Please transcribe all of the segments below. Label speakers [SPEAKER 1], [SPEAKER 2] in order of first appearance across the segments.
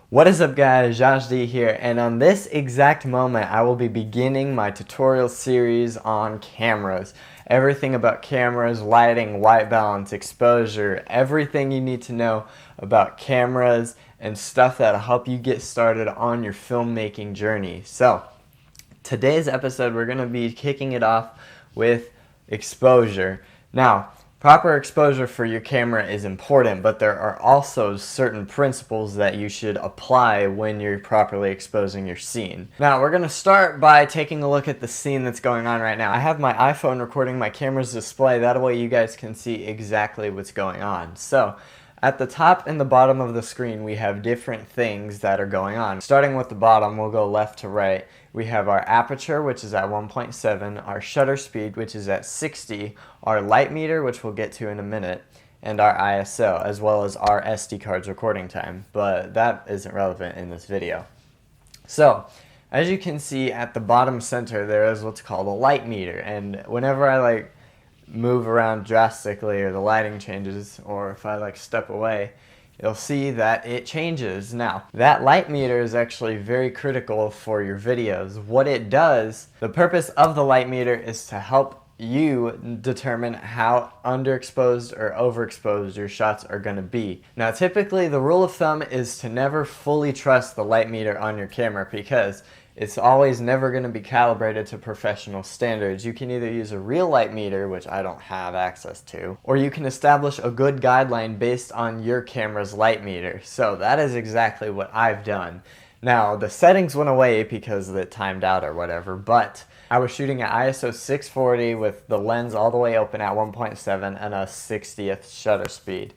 [SPEAKER 1] What is up guys, Josh D here, and on this exact moment I will be beginning my tutorial series on cameras. Everything about cameras, lighting, white balance, exposure, everything you need to know about cameras and stuff that'll help you get started on your filmmaking journey. So, today's episode we're going to be kicking it off with exposure. Now, proper exposure for your camera is important, but there are also certain principles that you should apply when you're properly exposing your scene. Now, we're going to start by taking a look at the scene that's going on right now. I have my iPhone recording my camera's display, that way you guys can see exactly what's going on. So, at the top and the bottom of the screen, we have different things that are going on. Starting with the bottom, we'll go left to right. We have our aperture, which is at 1.7, our shutter speed, which is at 60, our light meter, which we'll get to in a minute, and our ISO, as well as our SD card's recording time, but that isn't relevant in this video. So, as you can see at the bottom center, there is what's called a light meter, and whenever I move around drastically or the lighting changes, or if I step away, you'll see that it changes. Now, that light meter is actually very critical for your videos. What it does, the purpose of the light meter is to help you determine how underexposed or overexposed your shots are going to be. Now, typically the rule of thumb is to never fully trust the light meter on your camera because it's always never going to be calibrated to professional standards. You can either use a real light meter, which I don't have access to, or you can establish a good guideline based on your camera's light meter. So that is exactly what I've done. Now, the settings went away because it timed out or whatever, but I was shooting at ISO 640 with the lens all the way open at 1.7 and a 60th shutter speed.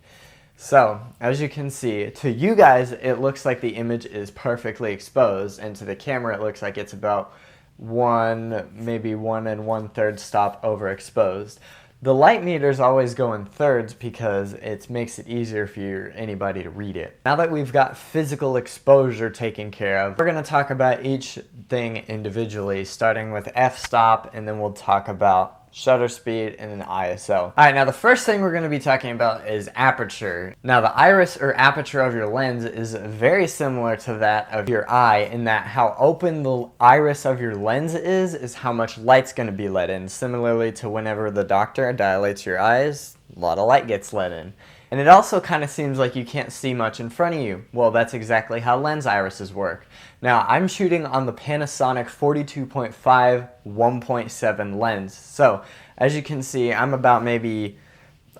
[SPEAKER 1] So, as you can see, to you guys, it looks like the image is perfectly exposed, and to the camera, it looks like it's about maybe 1 1/3 stop overexposed. The light meters always go in thirds because it makes it easier for anybody to read it. Now that we've got physical exposure taken care of, we're going to talk about each thing individually, starting with f-stop, and then we'll talk about shutter speed, and then ISO. Alright, now the first thing we're going to be talking about is aperture. Now the iris or aperture of your lens is very similar to that of your eye in that how open the iris of your lens is how much light's going to be let in. Similarly to whenever the doctor dilates your eyes, a lot of light gets let in. And it also kind of seems like you can't see much in front of you. Well, that's exactly how lens irises work. Now, I'm shooting on the Panasonic 42.5 1.7 lens. So, as you can see, I'm about maybe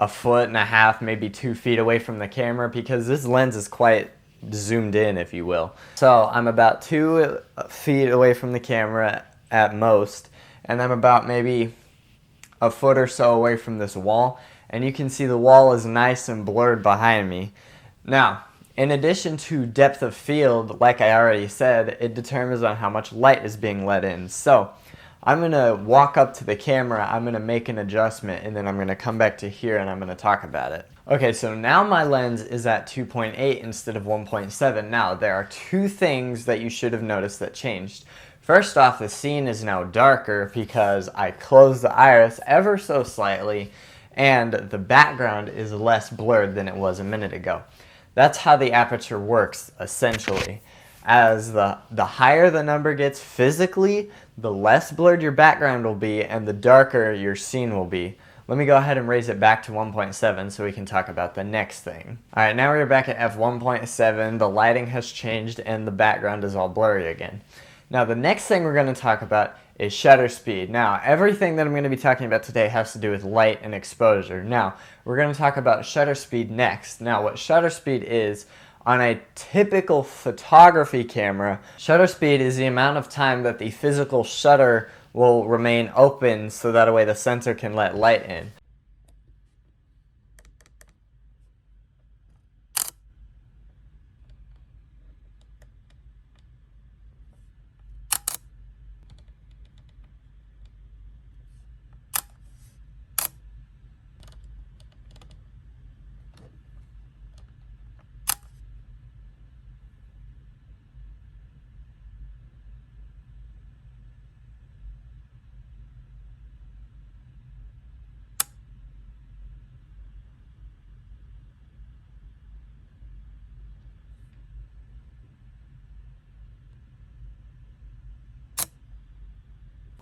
[SPEAKER 1] 1.5 feet, maybe 2 feet away from the camera because this lens is quite zoomed in, if you will. So, I'm about 2 feet away from the camera at most, and I'm about maybe a foot or so away from this wall. And you can see the wall is nice and blurred behind me. Now, in addition to depth of field, like I already said, it determines on how much light is being let in. So, I'm going to walk up to the camera, I'm going to make an adjustment, and then I'm going to come back to here and I'm going to talk about it. Okay, so now my lens is at 2.8 instead of 1.7. Now, there are two things that you should have noticed that changed. First off, the scene is now darker because I closed the iris ever so slightly, and the background is less blurred than it was a minute ago. That's how the aperture works, essentially. As the higher the number gets physically, the less blurred your background will be and the darker your scene will be. Let me go ahead and raise it back to 1.7 so we can talk about the next thing. Alright, now we're back at f1.7, the lighting has changed and the background is all blurry again. Now the next thing we're going to talk about is shutter speed. Now, everything that I'm going to be talking about today has to do with light and exposure. Now, we're going to talk about shutter speed next. Now, what shutter speed is, on a typical photography camera, shutter speed is the amount of time that the physical shutter will remain open so that way the sensor can let light in.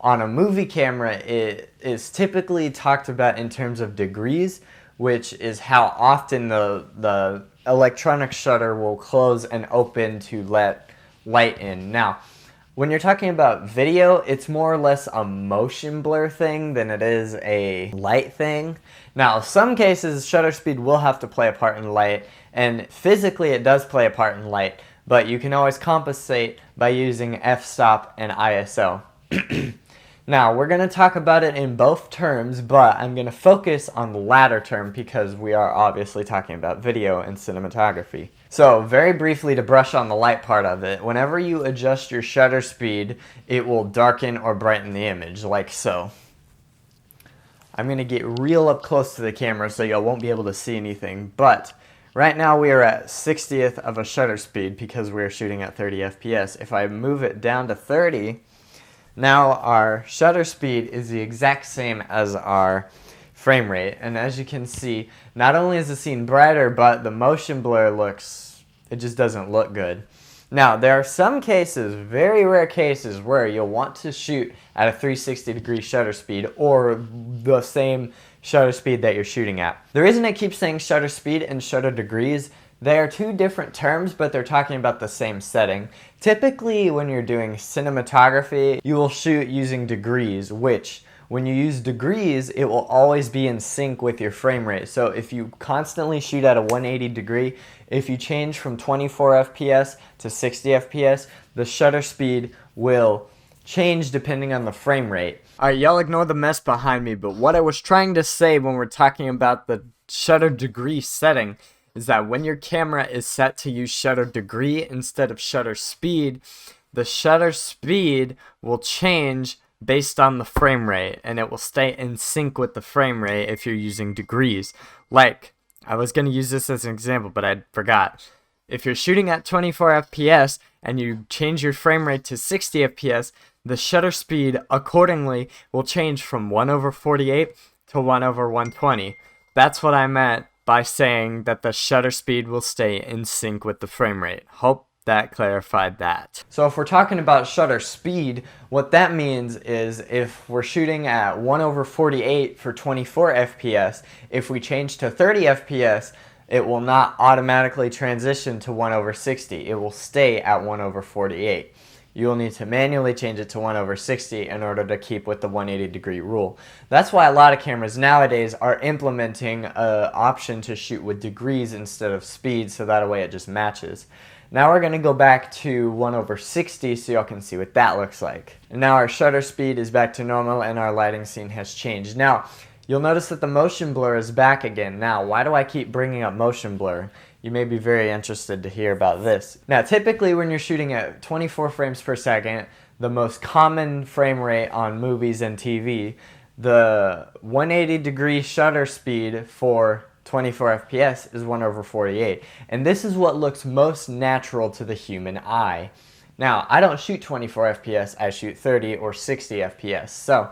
[SPEAKER 1] On a movie camera, it is typically talked about in terms of degrees, which is how often the electronic shutter will close and open to let light in. Now, when you're talking about video, it's more or less a motion blur thing than it is a light thing. Now, some cases, shutter speed will have to play a part in light, and physically it does play a part in light, but you can always compensate by using f-stop and ISO. Now, we're going to talk about it in both terms, but I'm going to focus on the latter term because we are obviously talking about video and cinematography. So, very briefly to brush on the light part of it, whenever you adjust your shutter speed, it will darken or brighten the image, like so. I'm going to get real up close to the camera so you won't be able to see anything, but right now we are at 60th of a shutter speed because we're shooting at 30 FPS. If I move it down to 30, now our shutter speed is the exact same as our frame rate. And as you can see, not only is the scene brighter, but the motion blur it just doesn't look good. Now, there are some cases, very rare cases, where you'll want to shoot at a 360-degree shutter speed or the same shutter speed that you're shooting at. The reason I keep saying shutter speed and shutter degrees, they are two different terms, but they're talking about the same setting. Typically, when you're doing cinematography, you will shoot using degrees, which, when you use degrees, it will always be in sync with your frame rate. So if you constantly shoot at a 180 degree, if you change from 24 FPS to 60 FPS, the shutter speed will change depending on the frame rate. Alright, y'all ignore the mess behind me, but what I was trying to say when we're talking about the shutter degree setting is that when your camera is set to use shutter degree instead of shutter speed, the shutter speed will change based on the frame rate, and it will stay in sync with the frame rate if you're using degrees. Like, I was going to use this as an example, but I forgot. If you're shooting at 24 FPS and you change your frame rate to 60 FPS, the shutter speed accordingly will change from 1/48 to 1/120. That's what I meant by saying that the shutter speed will stay in sync with the frame rate. Hope that clarified that. So if we're talking about shutter speed, what that means is if we're shooting at 1/48 for 24 FPS, if we change to 30 FPS, it will not automatically transition to 1/60. It will stay at 1/48. You'll need to manually change it to 1/60 in order to keep with the 180-degree rule. That's why a lot of cameras nowadays are implementing an option to shoot with degrees instead of speed, so that way it just matches. Now we're going to go back to 1/60 so y'all can see what that looks like. And now our shutter speed is back to normal and our lighting scene has changed. Now, you'll notice that the motion blur is back again. Now, why do I keep bringing up motion blur? You may be very interested to hear about this. Now, typically when you're shooting at 24 frames per second, the most common frame rate on movies and TV, the 180-degree shutter speed for 24 FPS is 1/48. And this is what looks most natural to the human eye. Now, I don't shoot 24 FPS, I shoot 30 or 60 FPS. So,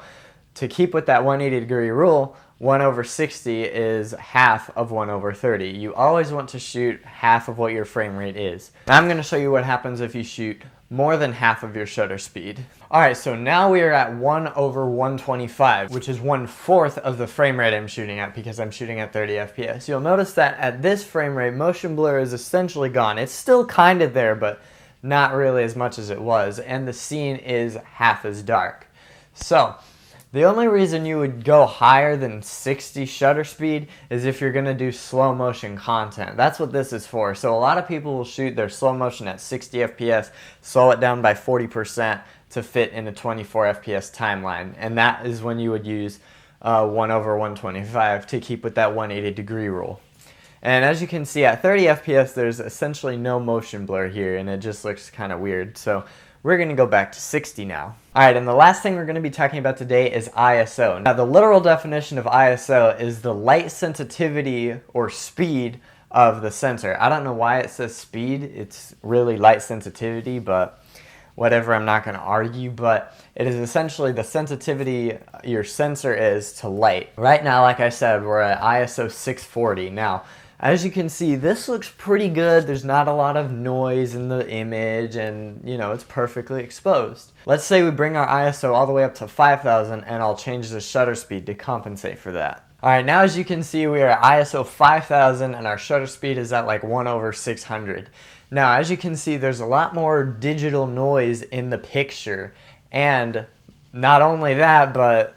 [SPEAKER 1] to keep with that 180-degree rule, 1/60 is half of 1/30. You always want to shoot half of what your frame rate is. Now I'm going to show you what happens if you shoot more than half of your shutter speed. Alright, so now we are at 1/125, which is 1/4 of the frame rate I'm shooting at because I'm shooting at 30 FPS. You'll notice that at this frame rate, motion blur is essentially gone. It's still kind of there, but not really as much as it was, and the scene is half as dark. So, the only reason you would go higher than 60 shutter speed is if you're going to do slow motion content. That's what this is for. So a lot of people will shoot their slow motion at 60 FPS, slow it down by 40% to fit in a 24 FPS timeline. And that is when you would use 1/125 to keep with that 180-degree rule. And as you can see, at 30 FPS, there's essentially no motion blur here, and it just looks kind of weird. So we're going to go back to 60 now. Alright, and the last thing we're going to be talking about today is ISO. Now, the literal definition of ISO is the light sensitivity or speed of the sensor. I don't know why it says speed. It's really light sensitivity, but whatever, I'm not going to argue. But it is essentially the sensitivity your sensor is to light. Right now, like I said, we're at ISO 640. Now, as you can see, this looks pretty good. There's not a lot of noise in the image, and you know, it's perfectly exposed. Let's say we bring our ISO all the way up to 5000, and I'll change the shutter speed to compensate for that. Alright, now as you can see, we are at ISO 5000 and our shutter speed is at like 1/600. Now as you can see, there's a lot more digital noise in the picture, and not only that, but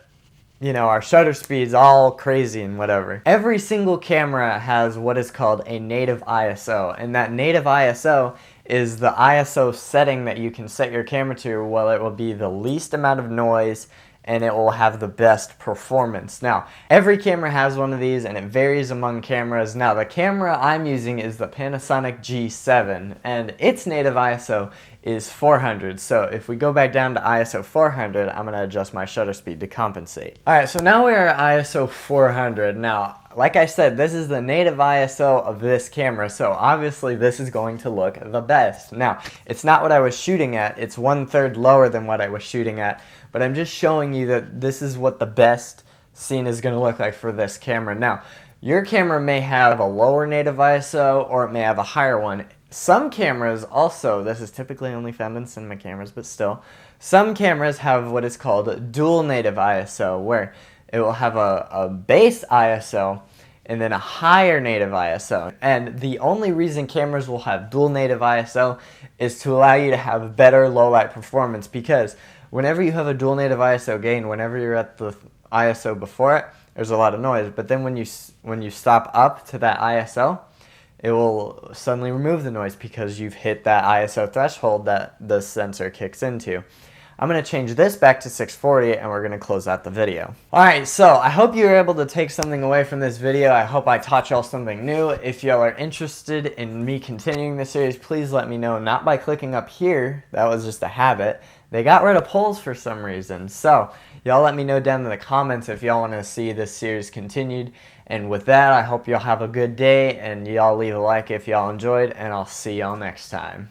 [SPEAKER 1] you know, our shutter speed's all crazy and whatever. Every single camera has what is called a native ISO, and that native ISO is the ISO setting that you can set your camera to. Well, it will be the least amount of noise and it will have the best performance. Now, every camera has one of these and it varies among cameras. Now, the camera I'm using is the Panasonic G7 and its native ISO is 400. So if we go back down to ISO 400, I'm gonna adjust my shutter speed to compensate. All right, so now we are at ISO 400. Now, like I said, this is the native ISO of this camera, so obviously this is going to look the best. Now, it's not what I was shooting at, it's 1/3 lower than what I was shooting at, but I'm just showing you that this is what the best scene is going to look like for this camera. Now, your camera may have a lower native ISO or it may have a higher one. Some cameras also, this is typically only found in cinema cameras, but still, some cameras have what is called dual native ISO, where it will have a base ISO and then a higher native ISO. And the only reason cameras will have dual native ISO is to allow you to have better low light performance, because whenever you have a dual native ISO gain, whenever you're at the ISO before it, there's a lot of noise. But then when you stop up to that ISO, it will suddenly remove the noise because you've hit that ISO threshold that the sensor kicks into. I'm going to change this back to 640 and we're going to close out the video. Alright, so I hope you were able to take something away from this video. I hope I taught y'all something new. If y'all are interested in me continuing this series, please let me know. Not by clicking up here, that was just a habit. They got rid of polls for some reason. So y'all let me know down in the comments if y'all want to see this series continued. And with that, I hope y'all have a good day and y'all leave a like if y'all enjoyed, and I'll see y'all next time.